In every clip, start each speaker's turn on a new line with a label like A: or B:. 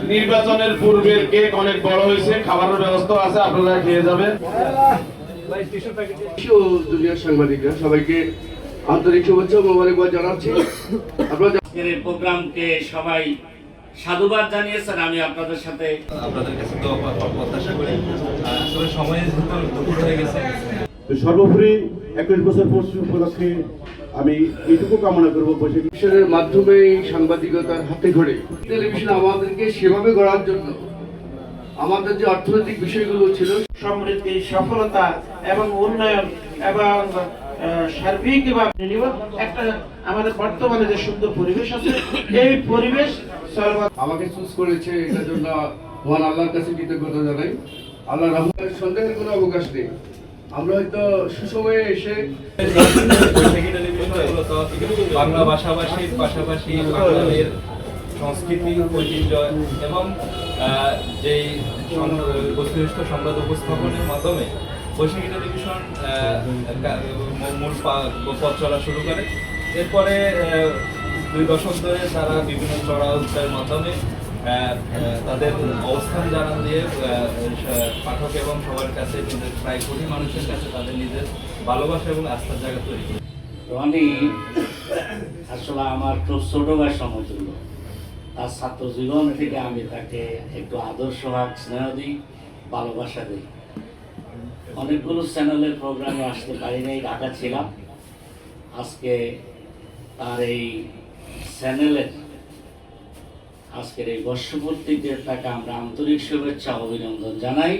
A: নির্বাচনের পূর্বের কেক অনেক বড় হয়েছে, খাবারের ব্যবস্থা আছে, আপনারা খেয়ে যাবেন।
B: দুনিয়ার সাংবাদিকরা সবাইকে আন্তরিক শুভেচ্ছা ও মোবারকবাদ জানাচ্ছি।
C: এই প্রোগ্রামকে সবাই সাধুবাদ জানিয়েছেন। আমি আপনাদের সাথে
D: আপনাদের কাছে তো প্রত্যাশা করি। আসলে সময় দুপুর হয়ে গেছে।
A: সর্বোপরি 21 বছর পূর্তি উপলক্ষে আমি এইটুকু কামনা করবো,
B: টেলিভিশনের মাধ্যমে সাংবাদিকতার হাতে ধরে টেলিভিশন আমাদেরকে সেভাবে গড়ার জন্য আমাদের যে অর্থনৈতিক বিষয়গুলো ছিল,
E: সমৃদ্ধি, সফলতা এবং উন্নয়ন এবং সার্বিক একটা আমাদের বর্তমানে যে সুন্দর পরিবেশ আছে, এই পরিবেশ
B: আমাকে চুজ করেছে, এটার জন্য মহান আল্লাহর কাছে কৃতজ্ঞতা জানাই। আল্লাহ রহমানের সন্দেহের কোনো অবকাশ নেই। আমরা হয়তো সুসময়ে এসে
D: বৈশাখী টেলিভিশন মূলত বাংলা ভাষাভাষীর পাশাপাশি বাঙালির সংস্কৃতি, ঐতিহ্য এবং যেই বস্তুনিষ্ঠ সংবাদ উপস্থাপনের মাধ্যমে বৈশাখী টেলিভিশন মূল পথ চলা শুরু করে। এরপরে 2 দশক ধরে তারা বিভিন্ন চড়া উত্তরের মাধ্যমে তাদের অবস্থান জানান দিয়ে পাঠক এবং সবার কাছে, প্রায় কোটি মানুষের কাছে তাদের নিজের ভালোবাসা এবং আস্থার জায়গা তৈরি করে।
C: রনি আসলে আমার খুব ছোট ভাই সমতুল্য। তার ছাত্র জীবন থেকে আমি তাকে একটু আদর্শ ভাগ স্নেহ দিই, ভালোবাসা দিই। অনেকগুলো চ্যানেলের প্রোগ্রামে আসতে পারি নাই, ঢাকা ছিলাম। আজকে তার এই চ্যানেলের আজকের এই বর্ষপূর্তিতে তাকে আমরা আন্তরিক শুভেচ্ছা অভিনন্দন জানাই।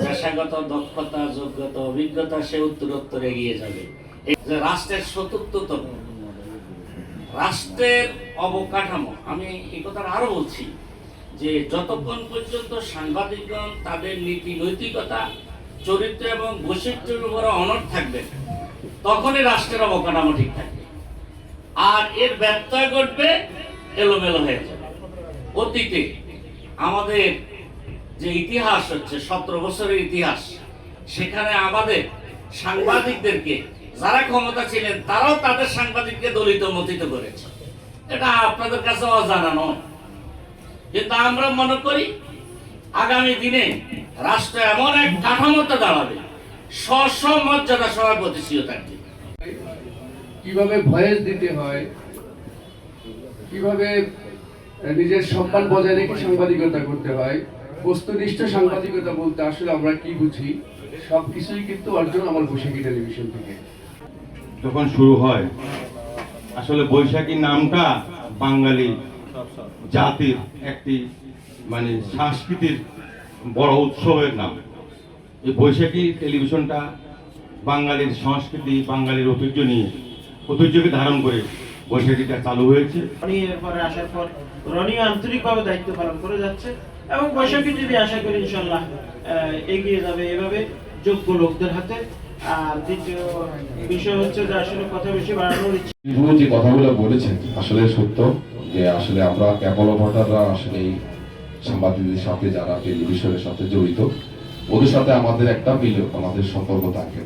C: পেশাগত দক্ষতা, যোগ্যতা, অভিজ্ঞতা সে উত্তরোত্তর এগিয়ে যাবে। রাষ্ট্রের চতুর্থতম রাষ্ট্রের অবকাঠামো, আমি এই কথাটা আরো বলছি যে যতক্ষণ পর্যন্ত সাংবাদিকগণ তাদের নীতি নৈতিকতা, চরিত্র এবং বৈশিষ্ট্যের উপরে অনড় থাকবে, তখনই রাষ্ট্রের অবকাঠামো ঠিক থাকবে। আর এর ব্যত্যয় ঘটবে, এলোমেলো হয়ে যাবে। অতীতে আমাদের যে ইতিহাস হচ্ছে 17 বছরের ইতিহাস, সেখানে আমাদের সাংবাদিকদেরকে যারা ক্ষমতা ছিলেন তারাও তাদের সাংবাদিককে দলিত মথিত করেছে। এটা আপনাদের কাছে অজানা নয়। কিন্তু আমরা মনে করি আগামী দিনে রাষ্ট্র এমন এক কাঠামোতে দাঁড়াবে, স্ব মর্যাদা সবাই প্রতিষ্ঠিত থাকবে।
B: কিভাবে ভয়েস দিতে হয়, কিভাবে নিজের সম্মান বজায় রেখে সাংবাদিকতা করতে হয়, বস্তুনিষ্ঠ সাংবাদিকতা বলতে আসলে আমরা কি বুঝি, সবকিছুই কিন্তু অর্জন আমার বৈশাখী টেলিভিশন থেকে।
A: যখন শুরু হয়, আসলে বৈশাখী নামটা বাঙালি জাতির একটি সংস্কৃতির বড় উৎসবের নাম। এই বৈশাখী টেলিভিশনটা বাঙালির সংস্কৃতি, বাঙালির ঐতিহ্যকে ধারণ করে বৈশাখীটা চালু হয়েছে।
E: রনি এরপরে আসার পর রনিও আন্তরিকভাবে দায়িত্ব পালন করে যাচ্ছে এবং বৈশাখী টিভি আশা করি ইনশাল্লাহ এগিয়ে যাবে এভাবে যোগ্য লোকদের হাতে। আর দ্বিতীয় বিষয় হচ্ছে যে আসলে কথা বেশি বাড়ানোর ইচ্ছে,
F: যে কথাগুলো বলেছেন আসলে সত্য, যে আসলে আমরা কেবল ভোটাররা আসলে এই সাংবাদিকদের সাথে, যারা টেলিভিশনের সাথে জড়িত, ওদের সাথে আমাদের একটা আমাদের সম্পর্ক থাকে।